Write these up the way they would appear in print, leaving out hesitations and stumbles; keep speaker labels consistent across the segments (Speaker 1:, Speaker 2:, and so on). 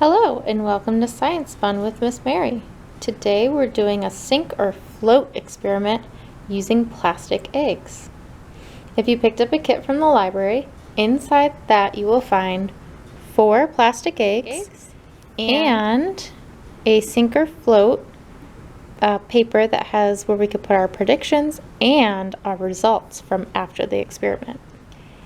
Speaker 1: Hello and welcome to Science Fun with Miss Mary. Today we're doing a sink or float experiment using plastic eggs. If you picked up a kit from the library, inside that you will find 4 plastic eggs and a sink or float paper that has where we could put our predictions and our results from after the experiment.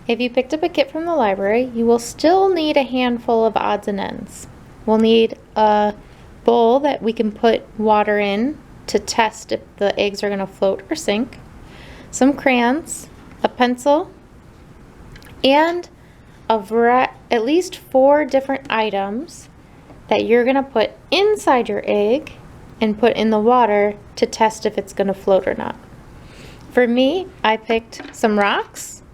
Speaker 1: If you picked up a kit from the library, you will still need a handful of odds and ends. We'll need a bowl that we can put water in to test if the eggs are going to float or sink, some crayons, a pencil, and at least 4 different items that you're going to put inside your egg and put in the water to test if it's going to float or not. For me, I picked some rocks,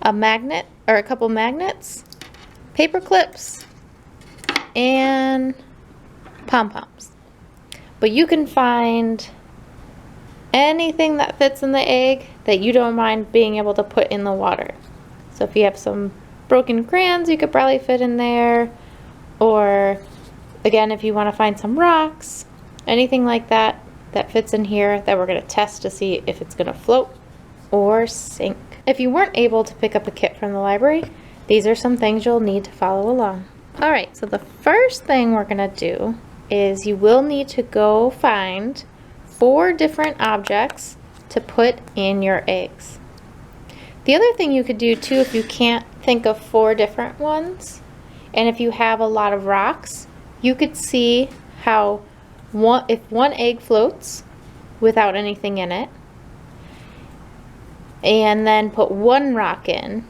Speaker 1: a magnet or a couple magnets, paper clips, and pom-poms. But you can find anything that fits in the egg that you don't mind being able to put in the water. So if you have some broken crayons, you could probably fit in there. Or again, if you want to find some rocks, anything like that that fits in here that we're going to test to see if it's going to float or sink. If you weren't able to pick up a kit from the library, these are some things you'll need to follow along. Alright, so the first thing we're going to do is you will need to go find 4 different objects to put in your eggs. The other thing you could do too, if you can't think of 4 different ones, and if you have a lot of rocks, you could see how if one egg floats without anything in it, and then put 1 rock in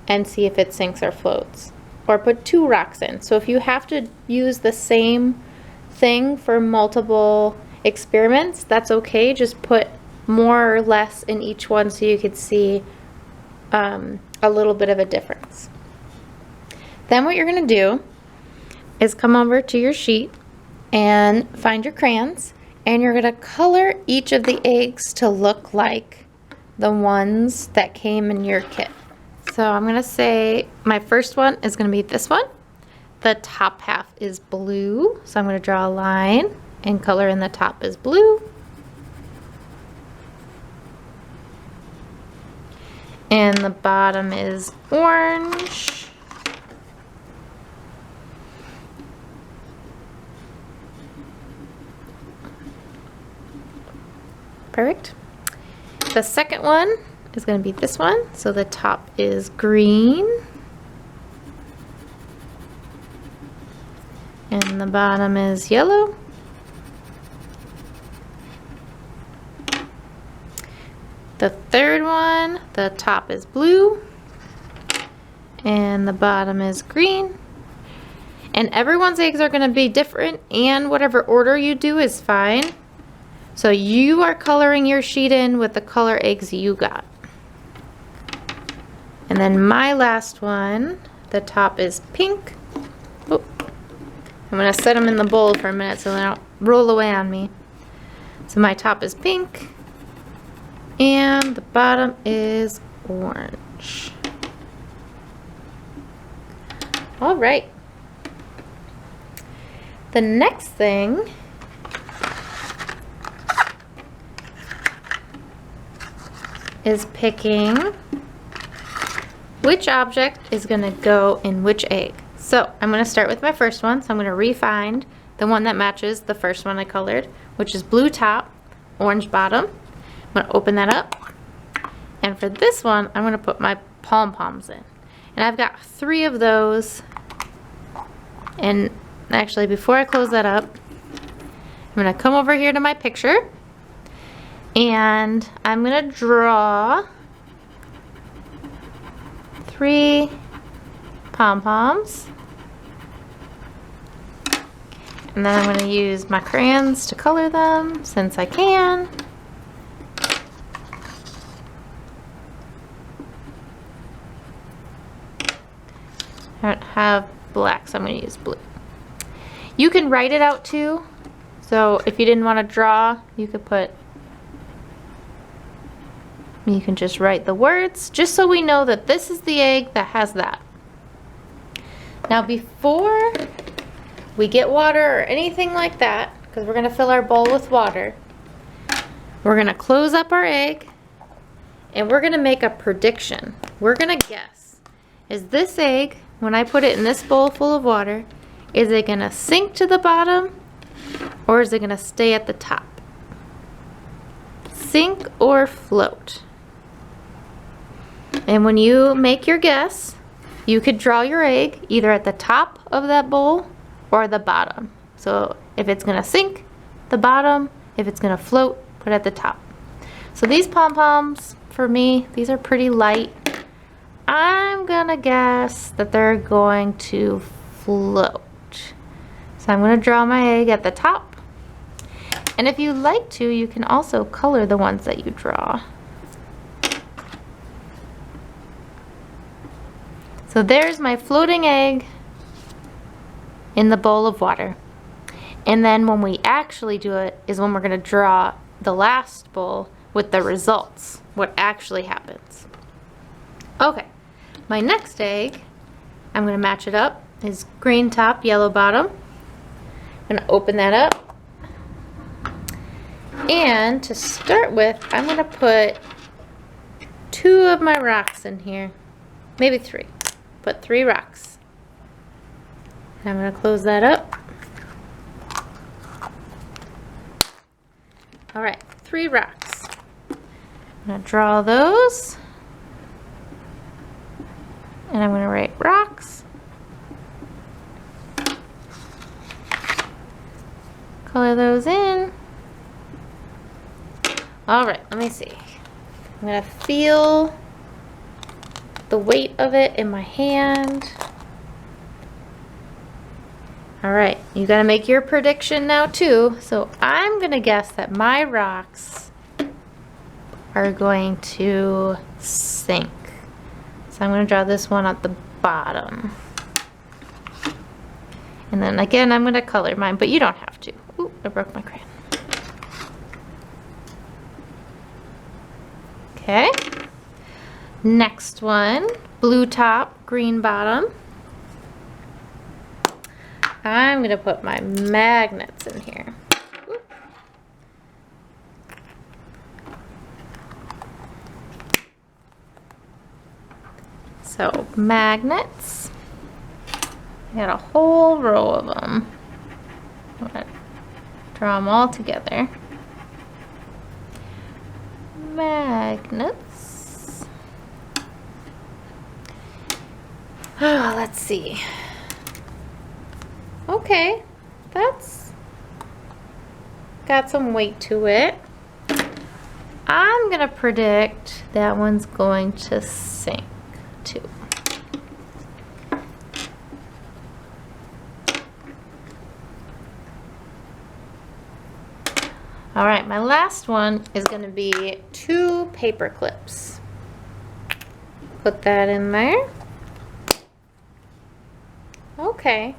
Speaker 1: and see if it sinks or floats. Or put 2 rocks in. So if you have to use the same thing for multiple experiments, that's okay. Just put more or less in each one so you could see a little bit of a difference. Then what you're going to do is come over to your sheet and find your crayons, and you're going to color each of the eggs to look like the ones that came in your kit. So I'm going to say my first one is going to be this one. The top half is blue, so I'm going to draw a line and color in the top is blue. And the bottom is orange. Perfect. The second one is going to be this one. So the top is green. And the bottom is yellow. The third one, the top is blue. And the bottom is green. And everyone's eggs are going to be different, and whatever order you do is fine. So you are coloring your sheet in with the color eggs you got. And then my last one, the top is pink. Oh, I'm going to set them in the bowl for a minute so they don't roll away on me. So my top is pink, and the bottom is orange. All right. The next thing is picking which object is going to go in which egg. So I'm going to start with my first one. So I'm going to re-find the one that matches the first one I colored, which is blue top, orange bottom. I'm going to open that up. And for this one, I'm going to put my pom-poms in. And I've got 3 of those. And actually, before I close that up, I'm going to come over here to my picture. And I'm going to draw 3 pom-poms. And then I'm going to use my crayons to color them since I can. I don't have black, so I'm going to use blue. You can write it out too. So if you didn't want to draw, you could just write the words, just so we know that this is the egg that has that. Now before we get water or anything like that, because we're gonna fill our bowl with water, we're gonna close up our egg and we're gonna make a prediction. We're gonna guess, is this egg, when I put it in this bowl full of water, is it gonna sink to the bottom or is it gonna stay at the top? Sink or float? And when you make your guess, you could draw your egg either at the top of that bowl or the bottom. So if it's gonna sink, the bottom. If it's gonna float, put it at the top. So these pom-poms, for me, these are pretty light. I'm gonna guess that they're going to float. So I'm gonna draw my egg at the top. And if you like to, you can also color the ones that you draw. So there's my floating egg in the bowl of water. And then when we actually do it is when we're gonna draw the last bowl with the results, what actually happens. Okay, my next egg, I'm gonna match it up, is green top, yellow bottom. I'm gonna open that up. And to start with, I'm gonna put 2 of my rocks in here, maybe 3. Put 3 rocks. And I'm gonna close that up. All right, 3 rocks. I'm gonna draw those. And I'm gonna write rocks. Color those in. All right, let me see. I'm gonna feel the weight of it in my hand. All right, you gotta make your prediction now too. So I'm gonna guess that my rocks are going to sink. So I'm gonna draw this one at the bottom. And then again, I'm gonna color mine, but you don't have to. Ooh, I broke my crayon. Okay. Next one, blue top, green bottom. I'm gonna put my magnets in here. So magnets, I got a whole row of them. I'm gonna draw them all together. Magnets. Oh, let's see. Okay, that's got some weight to it. I'm gonna predict that one's going to sink too. All right, my last one is gonna be 2 paper clips. Put that in there. Okay.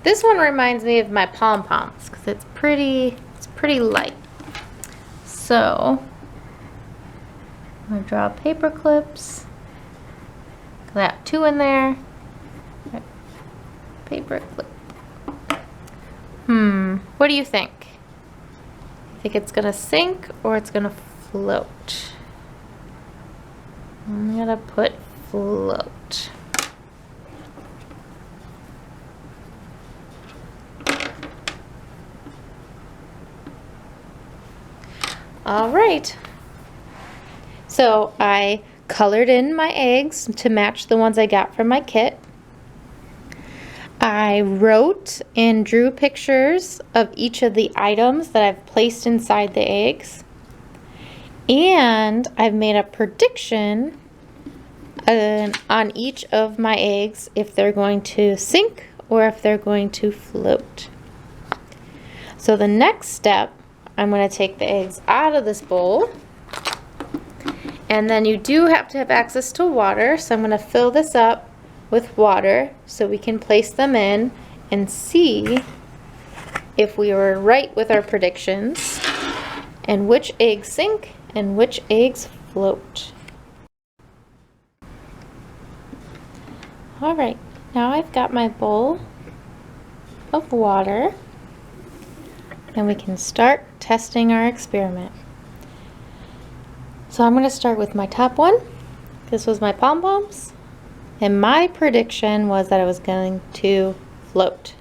Speaker 1: This one reminds me of my pom-poms because it's pretty light. So I'm gonna draw paper clips. Got 2 in there. Paper clip. What do you think? Think it's gonna sink or it's gonna float? I'm gonna put float. All right. So I colored in my eggs to match the ones I got from my kit. I wrote and drew pictures of each of the items that I've placed inside the eggs. And I've made a prediction on each of my eggs if they're going to sink or if they're going to float. So the next step, I'm going to take the eggs out of this bowl. And then you do have to have access to water, so I'm going to fill this up with water so we can place them in and see if we were right with our predictions and which eggs sink and which eggs float. All right, now I've got my bowl of water and we can start testing our experiment. So I'm going to start with my top one. This was my pom-poms, and my prediction was that it was going to float.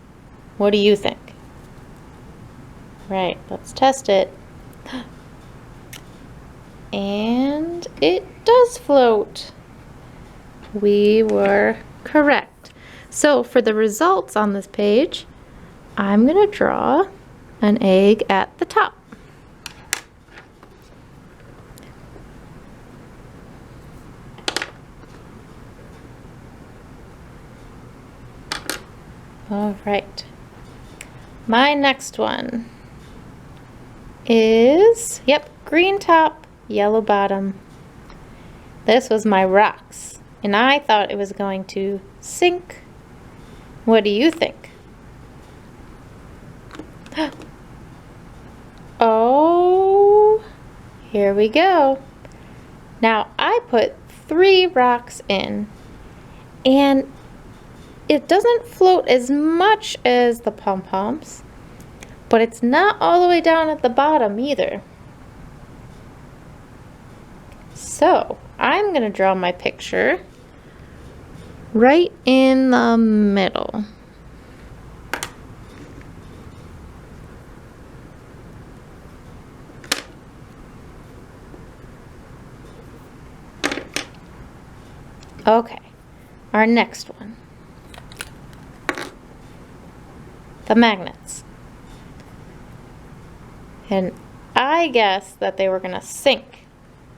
Speaker 1: What do you think? Right, let's test it. And it does float. We were correct. So for the results on this page, I'm going to draw an egg at the top. All right. My next one is, yep, green top, yellow bottom. This was my rocks, and I thought it was going to sink. What do you think? Oh, here we go. Now I put 3 rocks in, and it doesn't float as much as the pom-poms, but it's not all the way down at the bottom either. So I'm going to draw my picture right in the middle. Okay, our next one. The magnets. And I guessed that they were going to sink.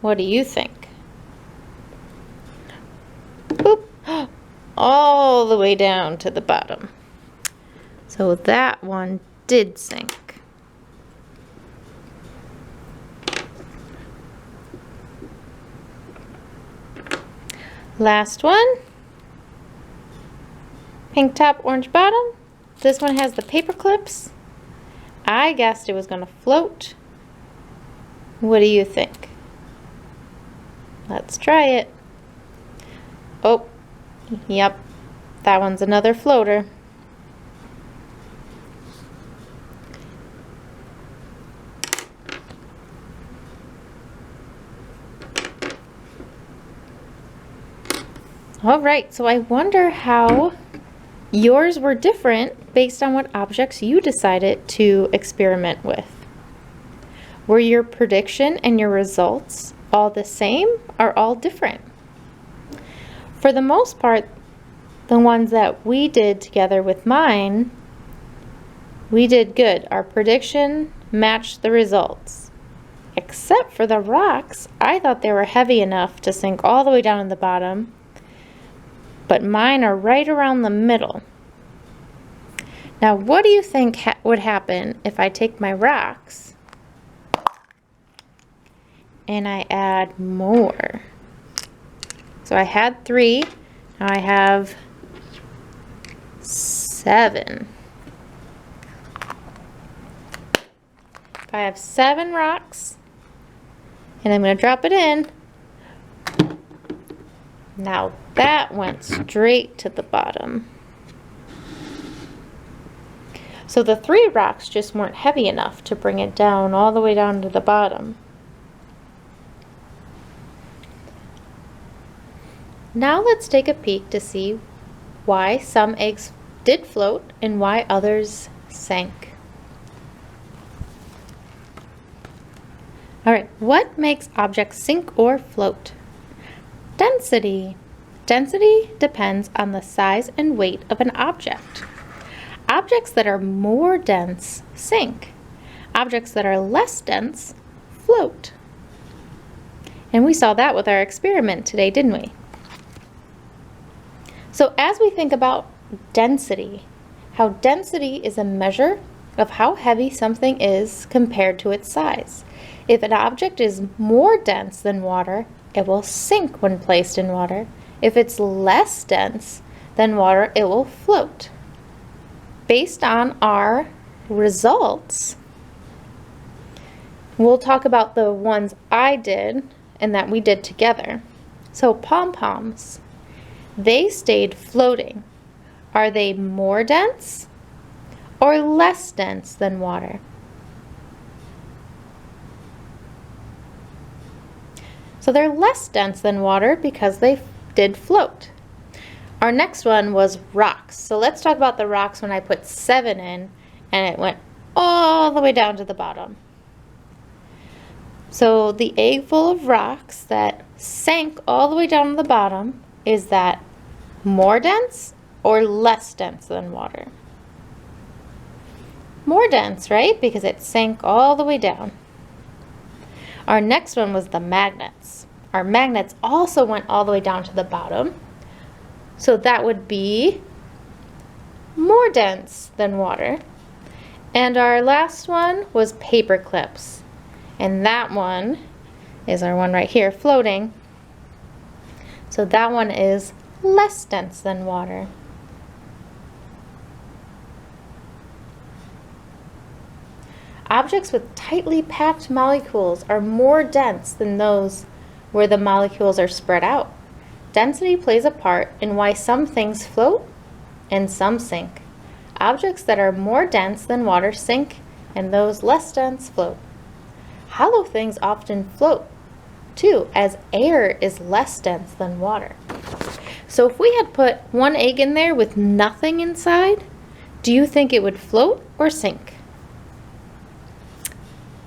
Speaker 1: What do you think? Boop. All the way down to the bottom. So that one did sink. Last one. Pink top, orange bottom. This one has the paper clips. I guessed it was going to float. What do you think? Let's try it. Oh, yep, that one's another floater. All right, so I wonder how yours were different based on what objects you decided to experiment with. Were your prediction and your results all the same or all different? For the most part, the ones that we did together with mine, we did good. Our prediction matched the results. Except for the rocks, I thought they were heavy enough to sink all the way down to the bottom, but mine are right around the middle. Now, what do you think would happen if I take my rocks and I add more? So I had 3, now I have 7. If I have 7 rocks, and I'm going to drop it in, now that went straight to the bottom. So the 3 rocks just weren't heavy enough to bring it down all the way down to the bottom. Now let's take a peek to see why some eggs did float and why others sank. All right, what makes objects sink or float? Density. Density depends on the size and weight of an object. Objects that are more dense sink. Objects that are less dense float. And we saw that with our experiment today, didn't we? So as we think about density, how density is a measure of how heavy something is compared to its size. If an object is more dense than water, it will sink when placed in water. If it's less dense than water, it will float. Based on our results, we'll talk about the ones I did and that we did together. So pom-poms, they stayed floating. Are they more dense or less dense than water? So they're less dense than water because they did float. Our next one was rocks. So let's talk about the rocks when I put 7 in and it went all the way down to the bottom. So the egg full of rocks that sank all the way down to the bottom, is that more dense or less dense than water? More dense, right? Because it sank all the way down. Our next one was the magnets. Our magnets also went all the way down to the bottom. So that would be more dense than water. And our last one was paper clips. And that one is our one right here, floating. So that one is less dense than water. Objects with tightly packed molecules are more dense than those where the molecules are spread out. Density plays a part in why some things float and some sink. Objects that are more dense than water sink, and those less dense float. Hollow things often float too, as air is less dense than water. So if we had put one egg in there with nothing inside, do you think it would float or sink?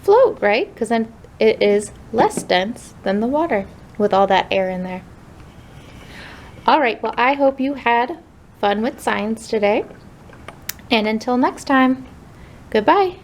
Speaker 1: Float, right? Because then it is less dense than the water with all that air in there. All right, well, I hope you had fun with science today. And until next time, goodbye.